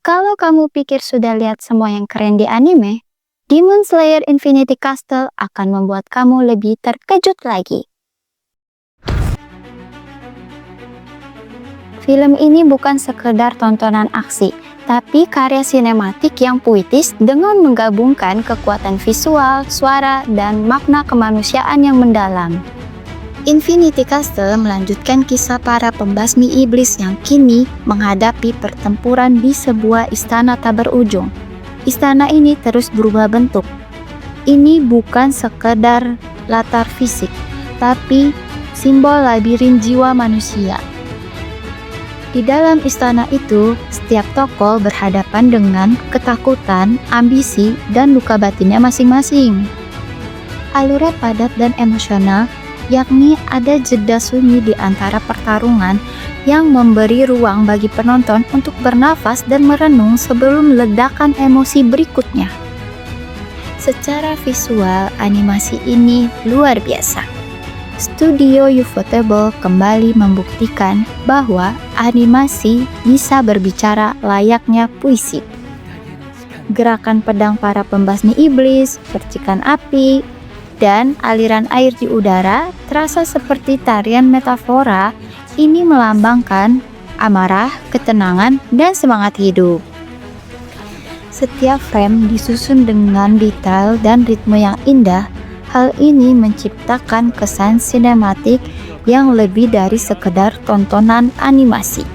Kalau kamu pikir sudah lihat semua yang keren di anime, Demon Slayer Infinity Castle akan membuat kamu lebih terkejut lagi. Film ini bukan sekedar tontonan aksi, tapi karya sinematik yang puitis dengan menggabungkan kekuatan visual, suara, dan makna kemanusiaan yang mendalam. Infinity Castle melanjutkan kisah para pembasmi iblis yang kini menghadapi pertempuran di sebuah istana tak berujung. Istana ini terus berubah bentuk. Ini bukan sekedar latar fisik, tapi simbol labirin jiwa manusia. Di dalam istana itu, setiap tokoh berhadapan dengan ketakutan, ambisi, dan luka batinnya masing-masing. Alurnya padat dan emosional, yakni ada jeda sunyi di antara pertarungan yang memberi ruang bagi penonton untuk bernafas dan merenung sebelum ledakan emosi berikutnya. Secara visual, animasi ini luar biasa. Studio Ufotable kembali membuktikan bahwa animasi bisa berbicara layaknya puisi. Gerakan pedang para pembasmi iblis, percikan api, dan aliran air di udara terasa seperti tarian metafora. Ini melambangkan amarah, ketenangan, dan semangat hidup. Setiap frame disusun dengan detail dan ritme yang indah. Hal ini menciptakan kesan sinematik yang lebih dari sekedar tontonan animasi.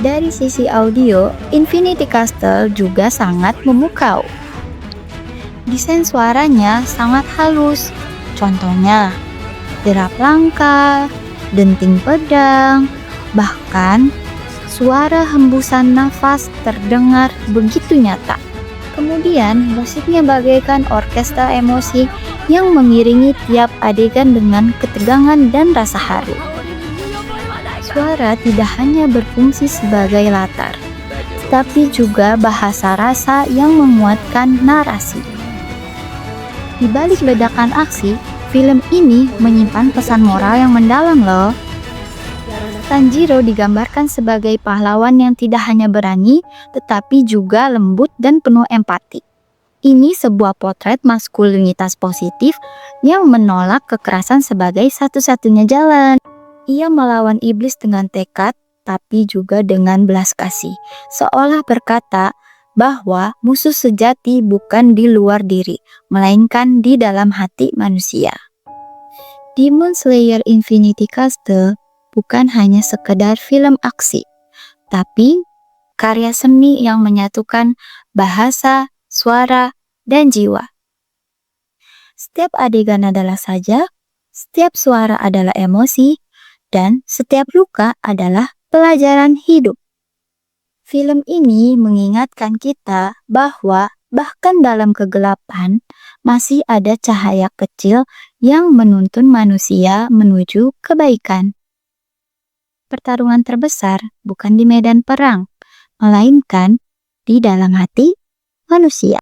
Dari sisi audio, Infinity Castle juga sangat memukau. Desain suaranya sangat halus, contohnya derap langkah, denting pedang, bahkan suara hembusan nafas terdengar begitu nyata. Kemudian musiknya bagaikan orkestra emosi yang mengiringi tiap adegan dengan ketegangan dan rasa haru. Suara tidak hanya berfungsi sebagai latar, tapi juga bahasa rasa yang menguatkan narasi. Di balik ledakan aksi, film ini menyimpan pesan moral yang mendalam loh. Tanjiro digambarkan sebagai pahlawan yang tidak hanya berani, tetapi juga lembut dan penuh empati. Ini sebuah potret maskulinitas positif yang menolak kekerasan sebagai satu-satunya jalan. Ia melawan iblis dengan tekad, tapi juga dengan belas kasih, seolah berkata bahwa musuh sejati bukan di luar diri, melainkan di dalam hati manusia. Demon Slayer Infinity Castle bukan hanya sekedar film aksi, tapi karya seni yang menyatukan bahasa, suara, dan jiwa. Setiap adegan adalah sajak, setiap suara adalah emosi, dan setiap luka adalah pelajaran hidup. Film ini mengingatkan kita bahwa bahkan dalam kegelapan masih ada cahaya kecil yang menuntun manusia menuju kebaikan. Pertarungan terbesar bukan di medan perang, melainkan di dalam hati manusia.